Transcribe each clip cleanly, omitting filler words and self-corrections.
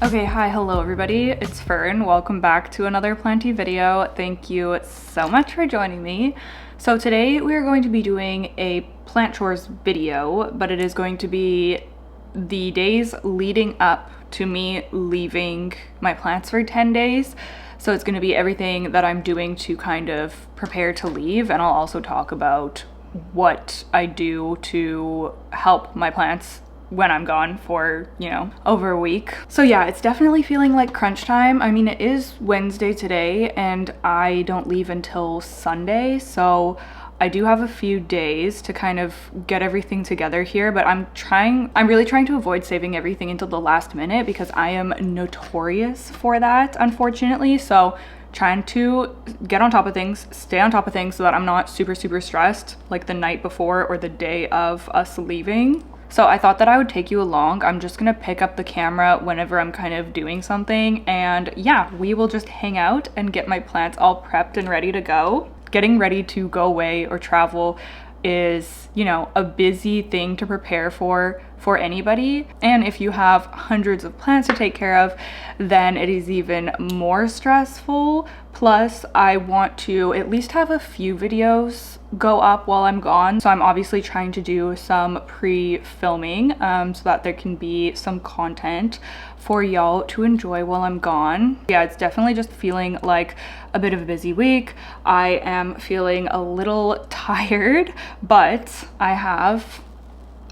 Okay, hi, hello everybody. It's Fern. Welcome back to another Plenty video. Thank you so much for joining me. So today we are going to be doing a plant chores video, but it is going to be the days leading up to me leaving my plants for 10 days. So it's going to be everything that I'm doing to kind of prepare to leave, and I'll also talk about what I do to help my plants when I'm gone for, over a week. So yeah, it's definitely feeling like crunch time. I mean, it is Wednesday today and I don't leave until Sunday, so I do have a few days to kind of get everything together here, but I'm really trying to avoid saving everything until the last minute because I am notorious for that, unfortunately. So trying to get on top of things, stay on top of things so that I'm not super stressed like the night before or the day of us leaving. So I thought that I would take you along. I'm just gonna pick up the camera whenever I'm kind of doing something, and yeah, we will just hang out and get my plants all prepped and ready to go. Getting ready to go away or travel is, a busy thing to prepare for anybody. And if you have hundreds of plants to take care of, then it is even more stressful. Plus, I want to at least have a few videos go up while I'm gone. So I'm obviously trying to do some pre-filming so that there can be some content for y'all to enjoy while I'm gone. Yeah, it's definitely just feeling like a bit of a busy week. I am feeling a little tired, but I have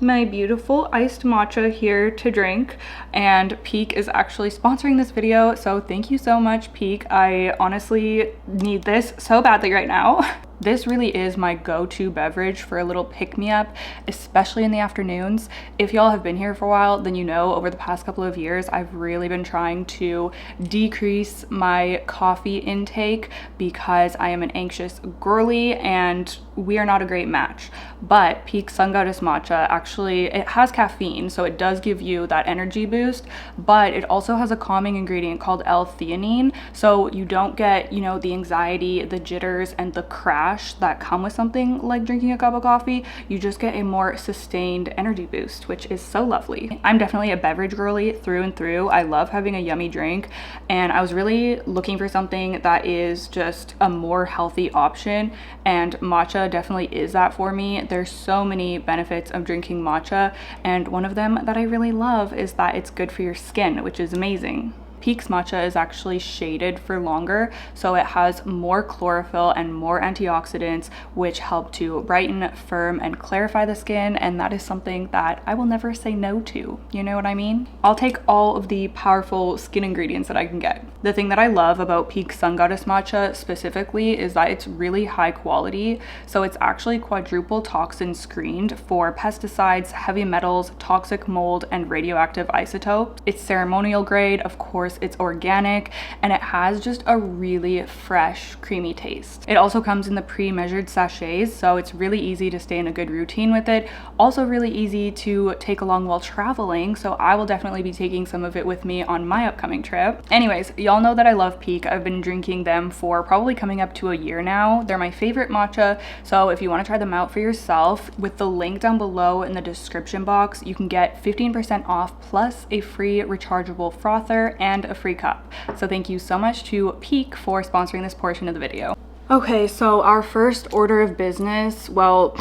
my beautiful iced matcha here to drink, and Peak is actually sponsoring this video, so thank you so much, Peak. I honestly need this so badly right now. This really is my go-to beverage for a little pick-me-up, especially in the afternoons. If y'all have been here for a while, then over the past couple of years, I've really been trying to decrease my coffee intake because I am an anxious girly and we are not a great match. But Peak Sun Goddess Matcha, actually, it has caffeine, so it does give you that energy boost, but it also has a calming ingredient called L-theanine, so you don't get, the anxiety, the jitters, and the crash that come with something like drinking a cup of coffee. You just get a more sustained energy boost, which is so lovely. I'm definitely a beverage girly through and through. I love having a yummy drink, and I was really looking for something that is just a more healthy option, and matcha definitely is that for me. There's so many benefits of drinking matcha, and one of them that I really love is that it's good for your skin, which is amazing. Peak's matcha is actually shaded for longer, so it has more chlorophyll and more antioxidants, which help to brighten, firm, and clarify the skin, and that is something that I will never say no to. You know what I mean? I'll take all of the powerful skin ingredients that I can get. The thing that I love about Peak Sun Goddess Matcha specifically is that it's really high quality, so it's actually quadruple toxin screened for pesticides, heavy metals, toxic mold, and radioactive isotopes. It's ceremonial grade, of course. It's organic, and it has just a really fresh, creamy taste. It also comes in the pre-measured sachets, so it's really easy to stay in a good routine with it. Also really easy to take along while traveling, so I will definitely be taking some of it with me on my upcoming trip. Anyways, y'all know that I love Peak. I've been drinking them for probably coming up to a year now. They're my favorite matcha, so if you want to try them out for yourself, with the link down below in the description box, you can get 15% off plus a free rechargeable frother and a free cup. So thank you so much to Peak for sponsoring this portion of the video. Okay, so our first order of business, well,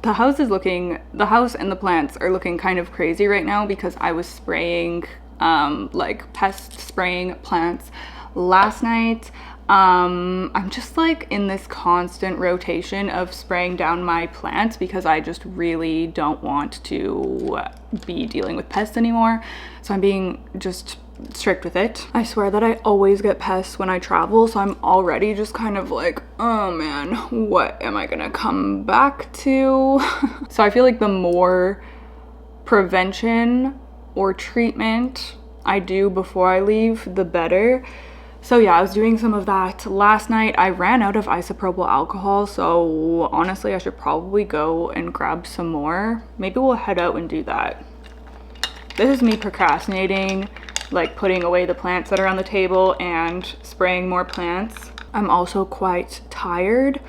the house and the plants are looking kind of crazy right now because I was spraying like pest spraying plants last night. I'm just like in this constant rotation of spraying down my plants because I just really don't want to be dealing with pests anymore. So I'm being just strict with it. I swear that I always get pests when I travel, so I'm already just kind of like, oh man, what am I gonna come back to? So I feel like the more prevention or treatment I do before I leave, the better. So yeah, I was doing some of that last night. I ran out of isopropyl alcohol, so honestly I should probably go and grab some more. Maybe we'll head out and do that. This is me procrastinating, like putting away the plants that are on the table and spraying more plants. I'm also quite tired,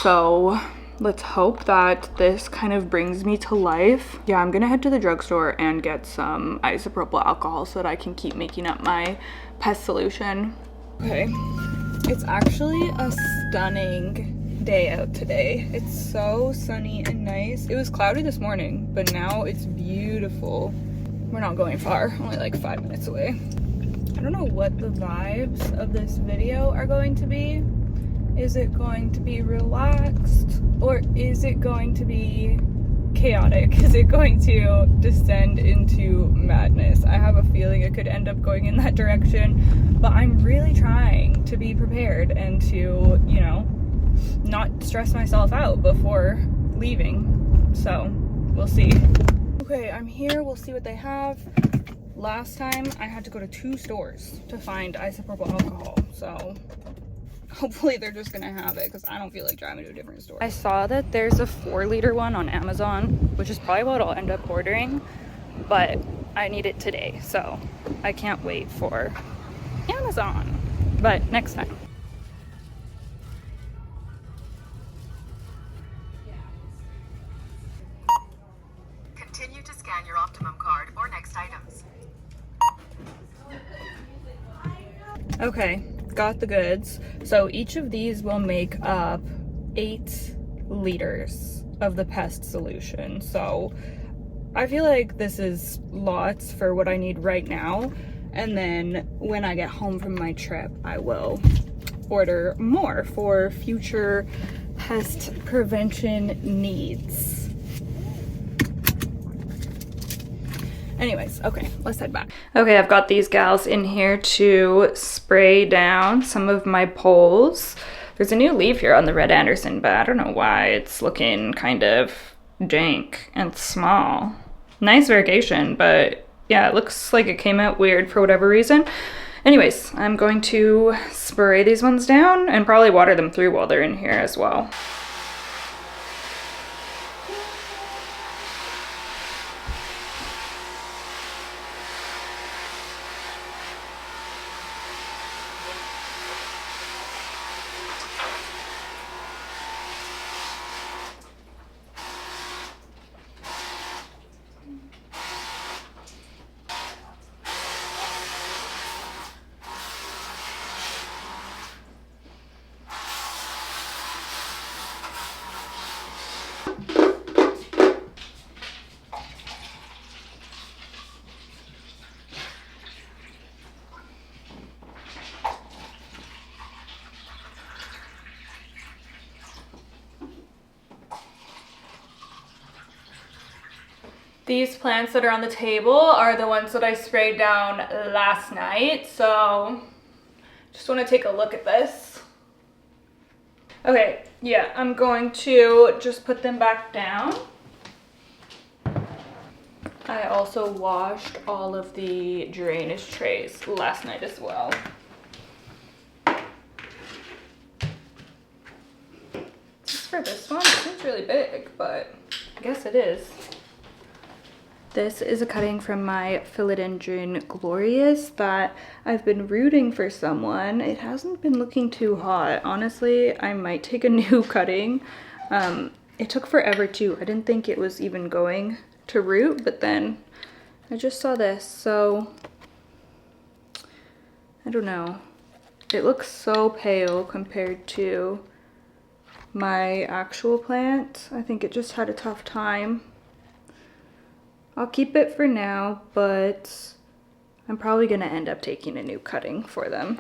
so let's hope that this kind of brings me to life. Yeah, I'm gonna head to the drugstore and get some isopropyl alcohol so that I can keep making up my pest solution. Okay, it's actually a stunning day out today. It's so sunny and nice. It was cloudy this morning, but now it's beautiful. We're not going far, only like 5 minutes away. I don't know what the vibes of this video are going to be. Is it going to be relaxed, or is it going to be chaotic? Is it going to descend into madness? I have a feeling it could end up going in that direction, but I'm really trying to be prepared and to, you know, not stress myself out before leaving. So we'll see. Okay, I'm here. We'll see what they have. Last time I had to go to 2 stores to find isopropyl alcohol, so hopefully they're just gonna have it because I don't feel like driving to a different store. I saw that there's a 4-liter one on Amazon, which is probably what I'll end up ordering, but I need it today, so I can't wait for Amazon, but next time. Continue to scan your Optimum card or next items. Okay, got the goods. So each of these will make up 8 liters of the pest solution. So I feel like this is lots for what I need right now. And then when I get home from my trip, I will order more for future pest prevention needs. Anyways, okay, let's head back. Okay, I've got these gals in here to spray down some of my poles. There's a new leaf here on the Red Anderson, but I don't know why it's looking kind of jank and small. Nice variegation, but yeah, it looks like it came out weird for whatever reason. Anyways, I'm going to spray these ones down and probably water them through while they're in here as well. These plants that are on the table are the ones that I sprayed down last night, so just want to take a look at this. Okay, yeah, I'm going to just put them back down. I also washed all of the drainage trays last night as well. Just for this one, it seems really big, but I guess it is. This is a cutting from my Philodendron Glorious that I've been rooting for someone. It hasn't been looking too hot. Honestly, I might take a new cutting. It took forever too. I didn't think it was even going to root, but then I just saw this, so I don't know. It looks so pale compared to my actual plant. I think it just had a tough time. I'll keep it for now, but I'm probably gonna end up taking a new cutting for them.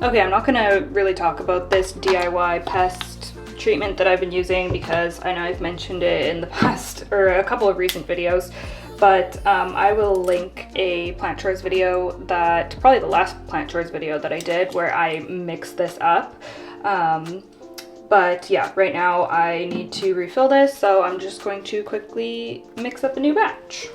Okay, I'm not gonna really talk about this DIY pest treatment that I've been using because I know I've mentioned it in the past or a couple of recent videos, but I will link a plant chores video that, probably the last plant chores video that I did where I mixed this up. But yeah, right now I need to refill this, so I'm just going to quickly mix up a new batch.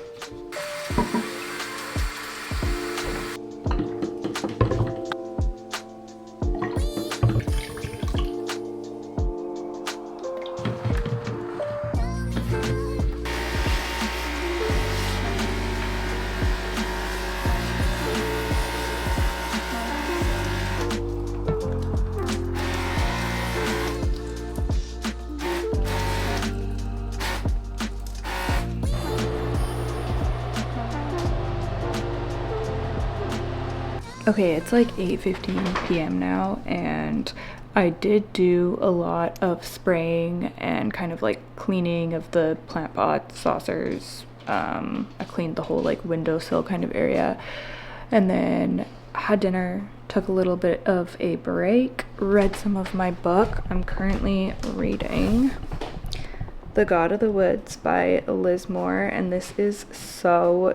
Okay, it's like 8:15 p.m. now, and I did do a lot of spraying and kind of like cleaning of the plant pots, saucers. I cleaned the whole like windowsill kind of area, and then had dinner, took a little bit of a break, read some of my book. I'm currently reading The God of the Woods by Liz Moore, and this is so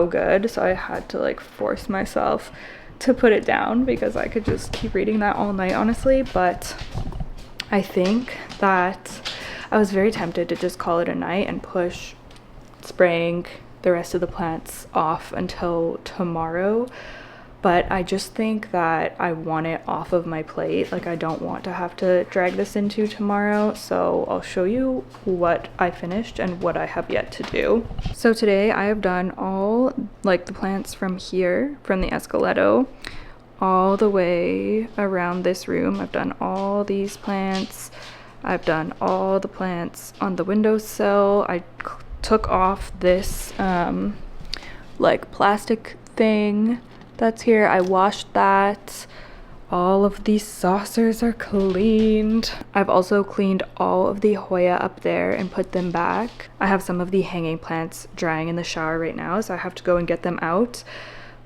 good, so I had to like force myself to put it down because I could just keep reading that all night, honestly. But I think that I was very tempted to just call it a night and push spraying the rest of the plants off until tomorrow. But I just think that I want it off of my plate. Like, I don't want to have to drag this into tomorrow. So I'll show you what I finished and what I have yet to do. So today I have done all like the plants from here, from the escaletto, all the way around this room. I've done all these plants. I've done all the plants on the windowsill. I took off this like plastic thing that's here. I washed that. All of these saucers are cleaned. I've also cleaned all of the Hoya up there and put them back. I have some of the hanging plants drying in the shower right now, so I have to go and get them out.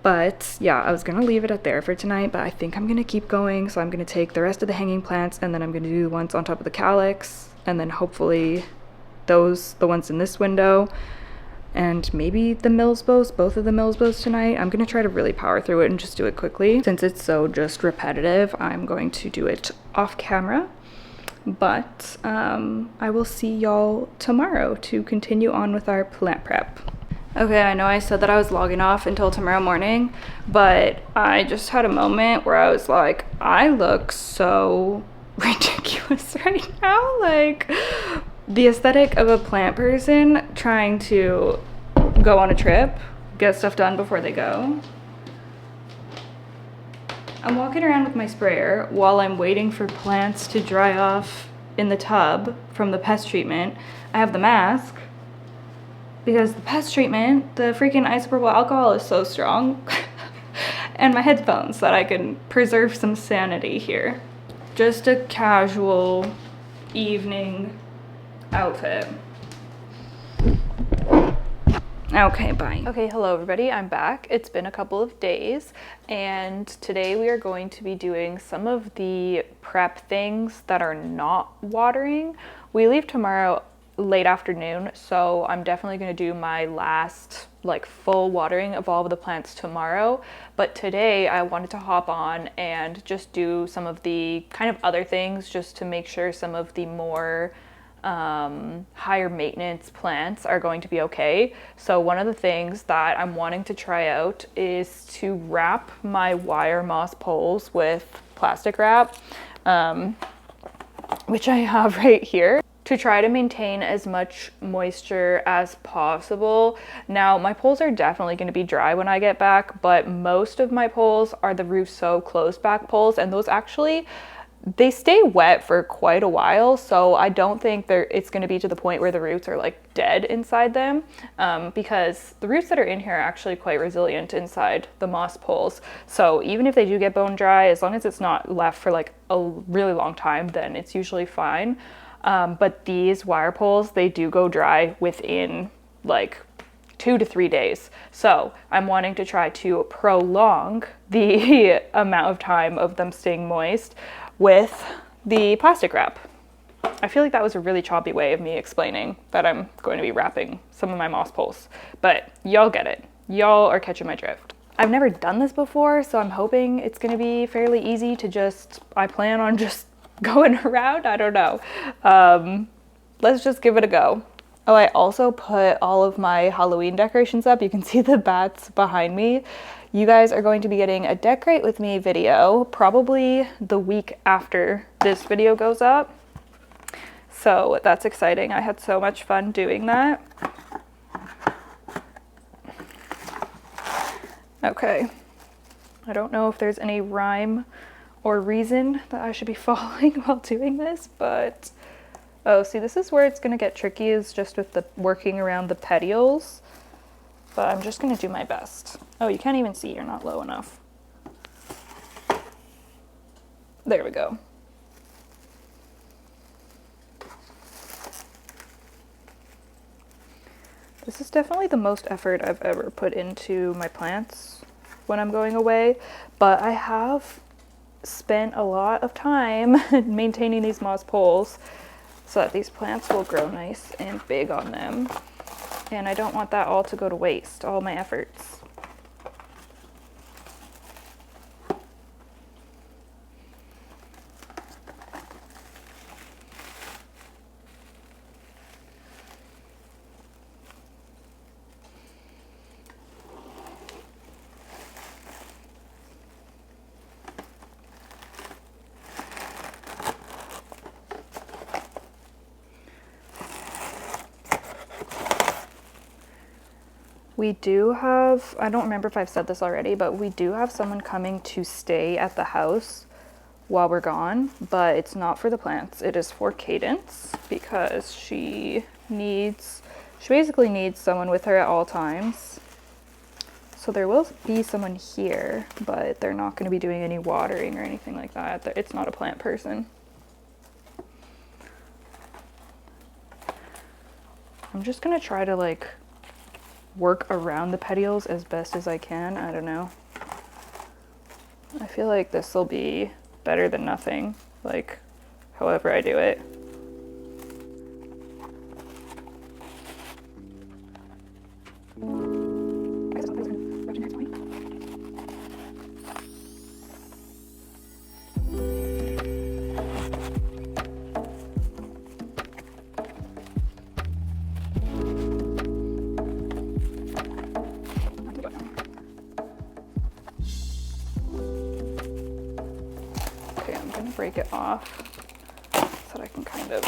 But yeah, I was gonna leave it at there for tonight, but I think I'm gonna keep going. So I'm gonna take the rest of the hanging plants, and then I'm gonna do the ones on top of the calyx, and then hopefully the ones in this window, and maybe the Millsbows, both of the Millsbows tonight. I'm gonna try to really power through it and just do it quickly. Since it's so just repetitive, I'm going to do it off camera. But I will see y'all tomorrow to continue on with our plant prep. Okay, I know I said that I was logging off until tomorrow morning, but I just had a moment where I was like, I look so ridiculous right now. Like, the aesthetic of a plant person trying to go on a trip, get stuff done before they go. I'm walking around with my sprayer while I'm waiting for plants to dry off in the tub from the pest treatment. I have the mask because the pest treatment, the freaking isopropyl alcohol is so strong. And my headphones so that I can preserve some sanity here. Just a casual evening outfit. Okay, bye. Okay, hello everybody, I'm back. It's been a couple of days, and today we are going to be doing some of the prep things that are not watering. We leave tomorrow late afternoon, so I'm definitely going to do my last like full watering of all of the plants tomorrow. But today I wanted to hop on and just do some of the kind of other things just to make sure some of the more higher maintenance plants are going to be okay. So one of the things that I'm wanting to try out is to wrap my wire moss poles with plastic wrap, which I have right here, to try to maintain as much moisture as possible. Now, my poles are definitely going to be dry when I get back, but most of my poles are the Rousseau closed back poles, and those actually, they stay wet for quite a while, so I don't think it's going to be to the point where the roots are like dead inside them, because the roots that are in here are actually quite resilient inside the moss poles. So even if they do get bone dry, as long as it's not left for like a really long time, then it's usually fine. But these wire poles, they do go dry within like 2 to 3 days. So I'm wanting to try to prolong the amount of time of them staying moist with the plastic wrap. I feel like that was a really choppy way of me explaining that I'm going to be wrapping some of my moss poles, but y'all get it. Y'all are catching my drift. I've never done this before, so I'm hoping it's going to be fairly easy to I plan on just going around. I don't know. Let's just give it a go. Oh, I also put all of my Halloween decorations up. You can see the bats behind me. You guys are going to be getting a decorate with me video probably the week after this video goes up. So that's exciting. I had so much fun doing that. Okay. I don't know if there's any rhyme or reason that I should be following while doing this, but oh, see, this is where it's going to get tricky, is just with the working around the petioles. But I'm just going to do my best. Oh, you can't even see, you're not low enough. There we go. This is definitely the most effort I've ever put into my plants when I'm going away, but I have spent a lot of time maintaining these moss poles so that these plants will grow nice and big on them. And I don't want that all to go to waste, all my efforts. We do have, I don't remember if I've said this already, but we do have someone coming to stay at the house while we're gone, but it's not for the plants. It is for Cadence because she basically needs someone with her at all times. So there will be someone here, but they're not going to be doing any watering or anything like that. It's not a plant person. I'm just going to try to like work around the petioles as best as I can. I don't know. I feel like this will be better than nothing, like however I do it. Break it off so that I can kind of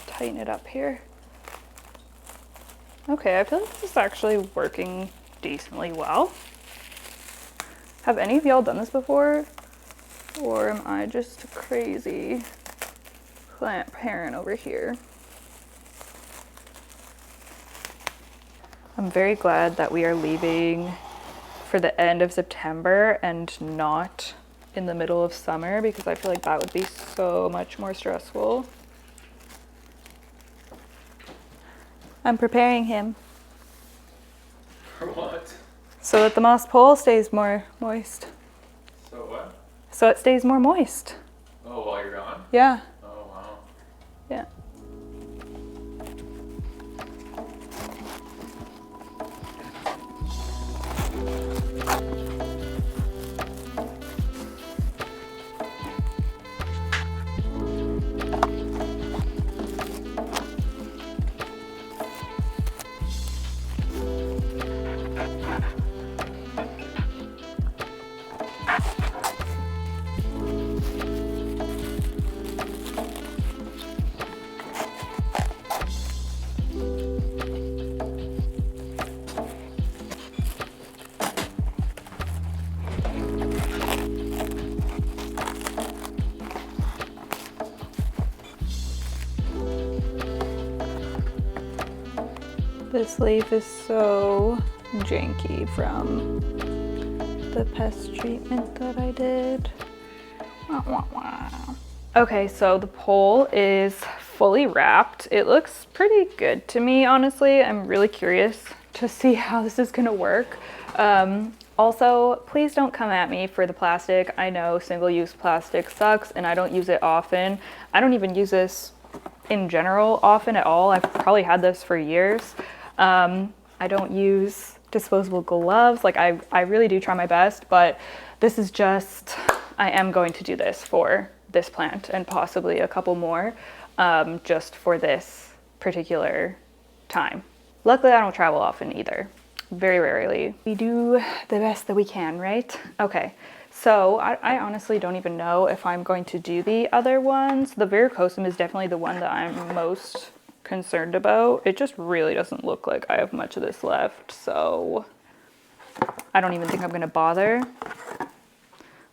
tighten it up here. Okay, I feel like this is actually working decently well. Have any of y'all done this before? Or am I just a crazy plant parent over here? I'm very glad that we are leaving for the end of September and not in the middle of summer, because I feel like that would be so much more stressful. I'm preparing him. For what? So that the moss pole stays more moist. So what? So it stays more moist. Oh, while you're gone? Yeah. Oh, wow. Yeah. This leaf is so janky from the pest treatment that I did. Wah, wah, wah. Okay, so the pole is fully wrapped. It looks pretty good to me, honestly. I'm really curious to see how this is gonna work. Also, please don't come at me for the plastic. I know single-use plastic sucks and I don't use it often. I don't even use this in general often at all. I've probably had this for years. I don't use disposable gloves. Like I really do try my best, but this is just, I am going to do this for this plant and possibly a couple more, just for this particular time. Luckily, I don't travel often either. Very rarely. We do the best that we can, right? Okay, so I honestly don't even know if I'm going to do the other ones. The varicosum is definitely the one that I'm most concerned about. It just really doesn't look like I have much of this left, so I don't even think I'm gonna bother.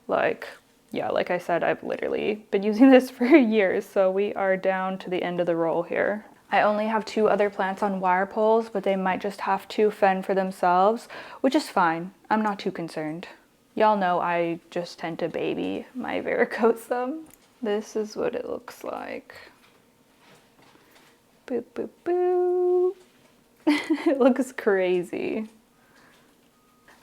Like, yeah, like I said, I've literally been using this for years, so we are down to the end of the roll here. I only have 2 other plants on wire poles, but they might just have to fend for themselves, which is fine. I'm not too concerned. Y'all know I just tend to baby my varicosum. This is what it looks like. Boop, boop, boop. It looks crazy.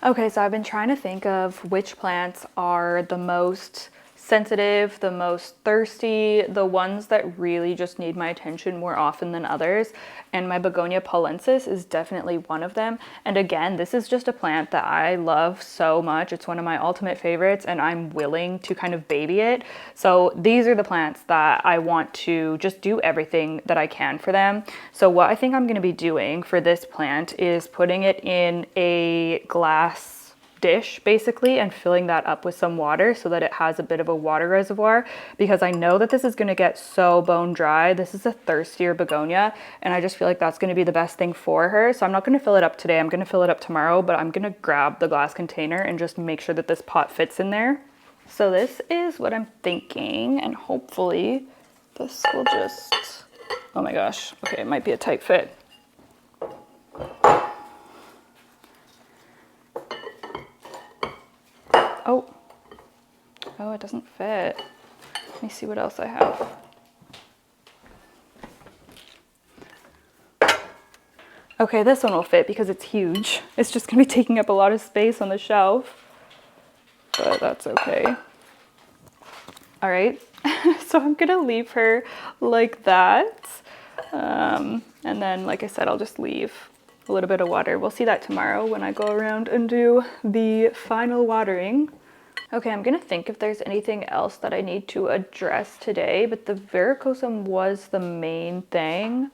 Okay, so I've been trying to think of which plants are the most sensitive, the most thirsty, the ones that really just need my attention more often than others. And my begonia polensis is definitely one of them. And again, this is just a plant that I love so much. It's one of my ultimate favorites and I'm willing to kind of baby it. So these are the plants that I want to just do everything that I can for them. So what I think I'm going to be doing for this plant is putting it in a glass dish basically and filling that up with some water so that it has a bit of a water reservoir, because I know that this is going to get so bone dry. This is a thirstier begonia and I just feel like that's going to be the best thing for her. So I'm not going to fill it up today, I'm going to fill it up tomorrow, but I'm going to grab the glass container and just make sure that this pot fits in there. So this is what I'm thinking, and hopefully this will just, oh my gosh, okay, it might be a tight fit. Oh, it doesn't fit. Let me see what else I have. Okay, this one will fit because it's huge. It's just gonna be taking up a lot of space on the shelf, but that's okay. All right, so I'm gonna leave her like that. And then, like I said, I'll just leave a little bit of water. We'll see that tomorrow when I go around and do the final watering. Okay, I'm gonna think if there's anything else that I need to address today, but the varicosum was the main thing.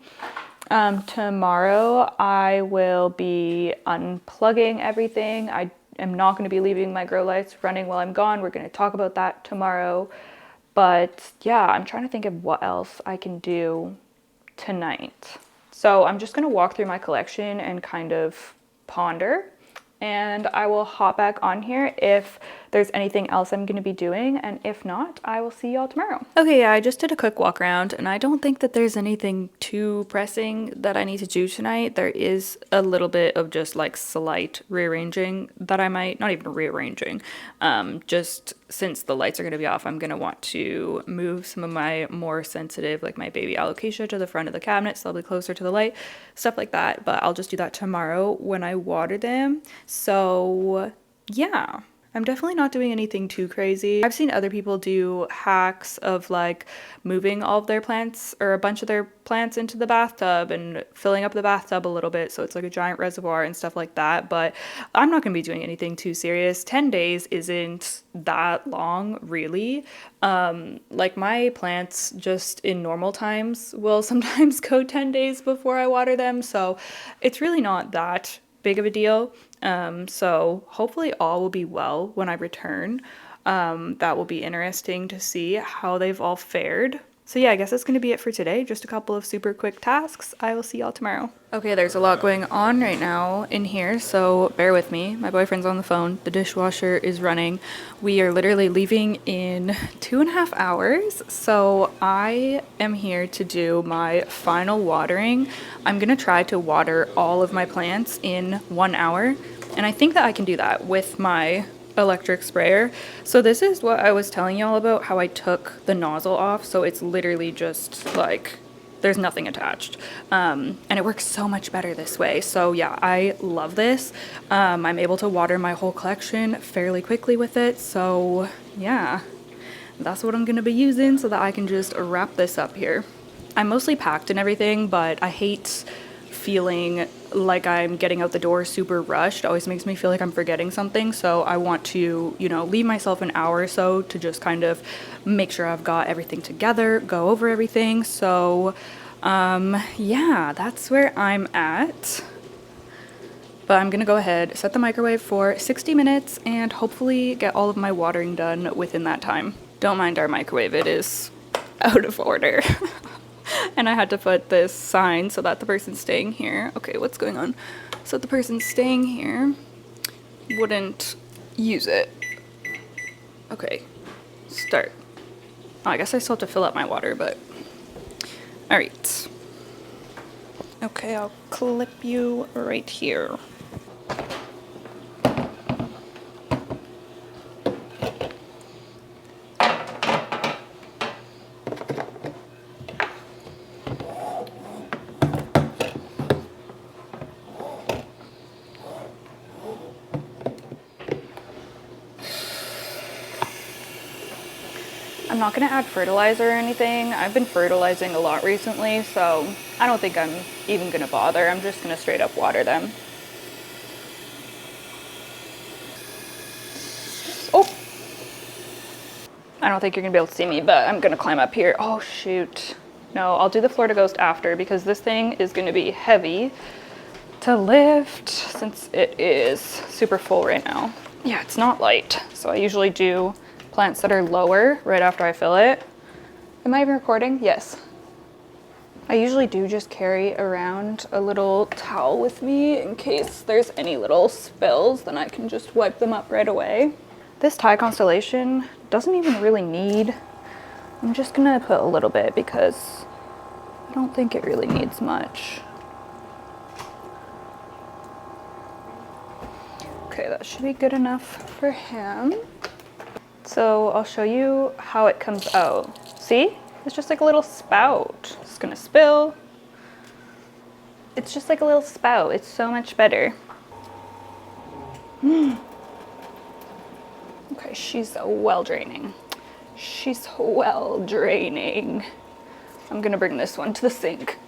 Tomorrow I will be unplugging everything. I am not gonna be leaving my grow lights running while I'm gone. We're gonna talk about that tomorrow. But yeah, I'm trying to think of what else I can do tonight. So I'm just gonna walk through my collection and kind of ponder, and I will hop back on here if there's anything else I'm gonna be doing, and if not, I will see y'all tomorrow. Okay, yeah, I just did a quick walk around and I don't think that there's anything too pressing that I need to do tonight. There is a little bit of just like slight rearranging that I might, not even rearranging, just since the lights are gonna be off, I'm gonna want to move some of my more sensitive, like my baby alocasia to the front of the cabinet, so they'll be closer to the light, stuff like that, but I'll just do that tomorrow when I water them. So yeah, I'm definitely not doing anything too crazy. I've seen other people do hacks of like moving all of their plants or a bunch of their plants into the bathtub and filling up the bathtub a little bit so it's like a giant reservoir and stuff like that, but I'm not going to be doing anything too serious. 10 days isn't that long, really. Like my plants just in normal times will sometimes go 10 days before I water them, so it's really not that big of a deal. So hopefully all will be well when I return. That will be interesting to see how they've all fared. So yeah, I guess that's going to be it for today. Just a couple of super quick tasks. I will see y'all tomorrow. Okay, there's a lot going on right now in here, so bear with me. My boyfriend's on the phone. The dishwasher is running. We are literally leaving in 2.5 hours, so I am here to do my final watering. I'm going to try to water all of my plants in 1 hour, and I think that I can do that with my electric sprayer. So this is what I was telling y'all about, how I took the nozzle off, so it's literally just like there's nothing attached, and it works so much better this way. So yeah, I love this. I'm able to water my whole collection fairly quickly with it, so yeah, that's what I'm gonna be using so that I can just wrap this up here. I'm mostly packed and everything, but I hate feeling like I'm getting out the door super rushed. It always makes me feel like I'm forgetting something, so I want to, you know, leave myself an hour or so to just kind of make sure I've got everything together, go over everything. So yeah, that's where I'm at. But I'm gonna go ahead, set the microwave for 60 minutes and hopefully get all of my watering done within that time. Don't mind our microwave, it is out of order. And I had to put this sign so that the person staying here, okay, what's going on? So the person staying here wouldn't use it. Okay, start. Oh, I guess I still have to fill up my water, but all right. Okay, I'll clip you right here. not gonna add fertilizer or anything. I've been fertilizing a lot recently, so I don't think I'm even gonna bother. I'm just gonna straight up water them. Oh! I don't think you're gonna be able to see me, but I'm gonna climb up here. Oh shoot. No, I'll do the Florida Ghost after because this thing is gonna be heavy to lift since it is super full right now. Yeah, it's not light. So I usually do plants that are lower right after I fill it. Am I even recording? Yes. I usually do just carry around a little towel with me in case there's any little spills, then I can just wipe them up right away. This Thai constellation doesn't even really need, I'm just gonna put a little bit because I don't think it really needs much. Okay, that should be good enough for him. So I'll show you how it comes out. See? It's just like a little spout. It's gonna spill. It's just like a little spout. It's so much better. Okay, she's well draining. She's well draining. I'm gonna bring this one to the sink.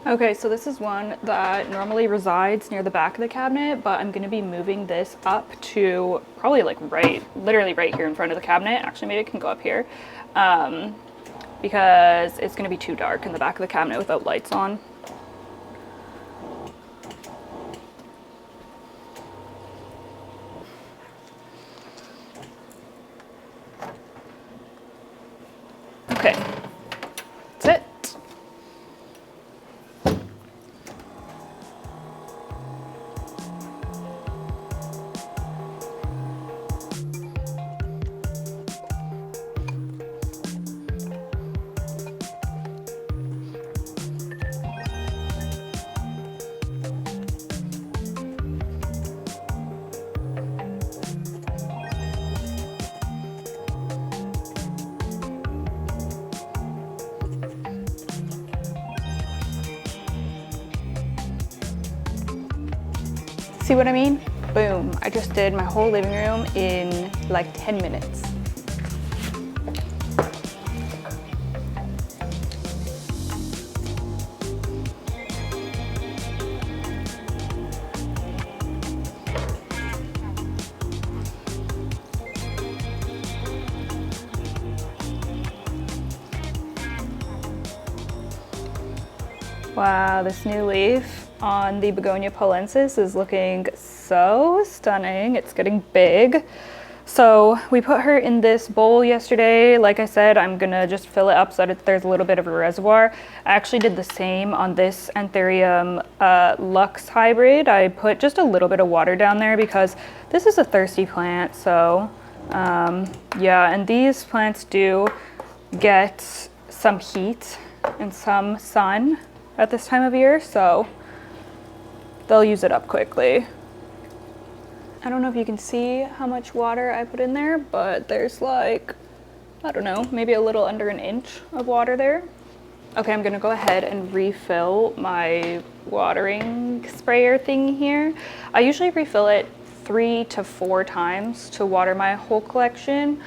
Okay, so this is one that normally resides near the back of the cabinet, but I'm gonna be moving this up to probably like literally right here in front of the cabinet. Actually, maybe it can go up here because it's gonna be too dark in the back of the cabinet without lights on. Okay, that's it. See what I mean? Boom. I just did my whole living room in like 10 minutes. Wow, this new leaf on the begonia polensis is looking so stunning. It's getting big. So we put her in this bowl yesterday. Like I said, I'm gonna just fill it up so that there's a little bit of a reservoir. I actually did the same on this Anthurium Lux hybrid. I put just a little bit of water down there because this is a thirsty plant. So yeah, and these plants do get some heat and some sun at this time of year, so they'll use it up quickly. I don't know if you can see how much water I put in there, but there's like, I don't know, maybe a little under an inch of water there. Okay, I'm gonna go ahead and refill my watering sprayer thing here. I usually refill it 3 to 4 times to water my whole collection.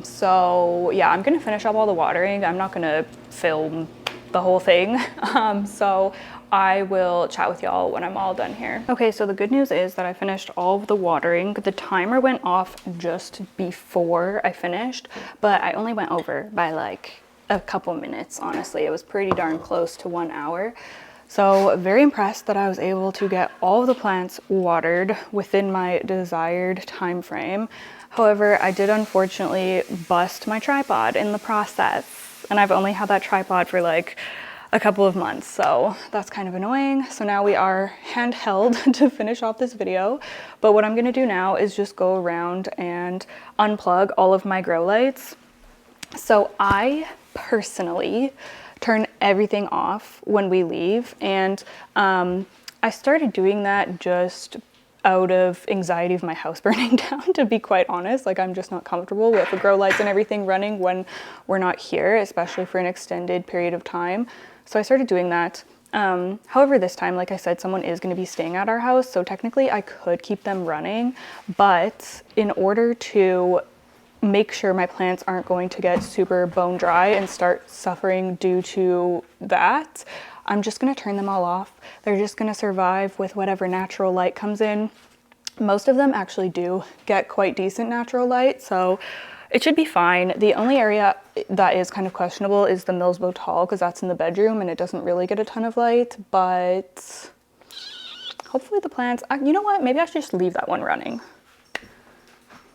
So yeah, I'm gonna finish up all the watering. I'm not gonna film the whole thing. So I will chat with y'all when I'm all done here. Okay, so the good news is that I finished all of the watering. The timer went off just before I finished, but I only went over by like a couple minutes, honestly. It was pretty darn close to 1 hour. So very impressed that I was able to get all of the plants watered within my desired time frame. However, I did unfortunately bust my tripod in the process. And I've only had that tripod for like, a couple of months, so that's kind of annoying. So now we are handheld to finish off this video, but what I'm gonna do now is just go around and unplug all of my grow lights. So I personally turn everything off when we leave, and I started doing that just out of anxiety of my house burning down, to be quite honest. Like, I'm just not comfortable with the grow lights and everything running when we're not here, especially for an extended period of time. So I started doing that. However, this time, like I said, someone is going to be staying at our house, so technically I could keep them running, but in order to make sure my plants aren't going to get super bone dry and start suffering due to that, I'm just going to turn them all off. They're just going to survive with whatever natural light comes in. Most of them actually do get quite decent natural light, so it should be fine. The only area that is kind of questionable is the Millsbo tall, because that's in the bedroom and it doesn't really get a ton of light, but hopefully the plants, you know what, maybe I should just leave that one running.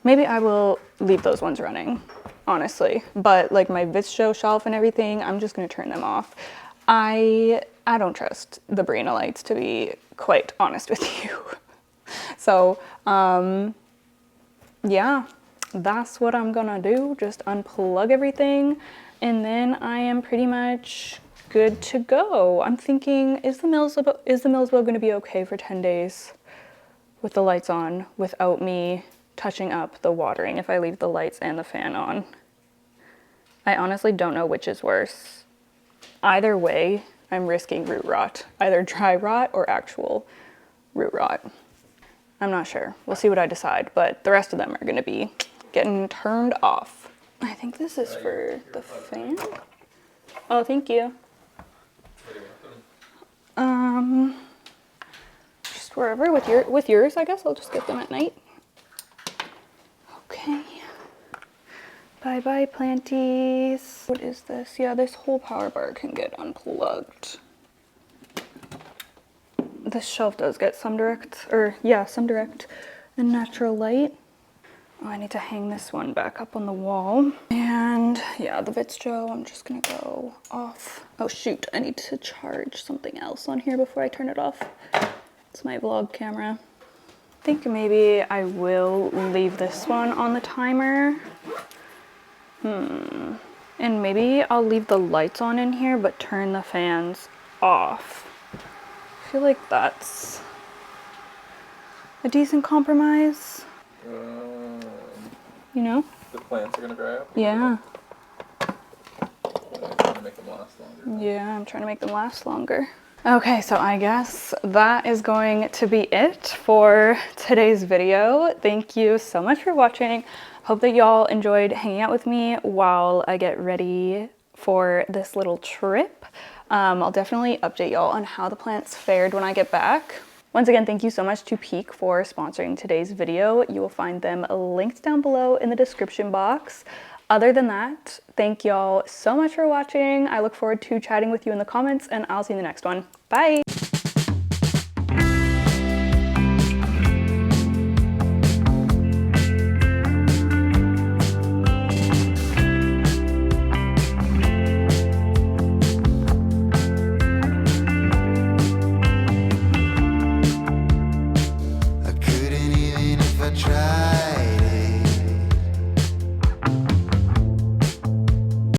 Maybe I will leave those ones running, honestly. But like my Vitro shelf and everything, I'm just gonna turn them off. I don't trust the Brina lights, to be quite honest with you. So, yeah, that's what I'm gonna do. Just unplug everything, and then I am pretty much good to go. I'm thinking, is the Millsbo gonna be okay for 10 days with the lights on without me touching up the watering if I leave the lights and the fan on? I honestly don't know which is worse. Either way, I'm risking root rot, either dry rot or actual root rot. I'm not sure. We'll see what I decide, but the rest of them are gonna be getting turned off. I think this is for the fan. Oh, thank you. Just wherever with yours, I guess I'll just get them at night. Okay. Bye-bye, planties. What is this? Yeah, this whole power bar can get unplugged. This shelf does get some direct and natural light. Oh, I need to hang this one back up on the wall. And yeah, the Vitro, I'm just gonna go off. Oh shoot, I need to charge something else on here before I turn it off. It's my vlog camera. I think maybe I will leave this one on the timer. And maybe I'll leave the lights on in here, but turn the fans off. I feel like that's a decent compromise. You know? The plants are gonna dry up? Yeah. I'm trying to make them last longer. Yeah, I'm trying to make them last longer. Okay, so I guess that is going to be it for today's video. Thank you so much for watching. Hope that y'all enjoyed hanging out with me while I get ready for this little trip. I'll definitely update y'all on how the plants fared when I get back. Once again, thank you so much to Peak for sponsoring today's video. You will find them linked down below in the description box. Other than that, thank y'all so much for watching. I look forward to chatting with you in the comments, and I'll see you in the next one. Bye!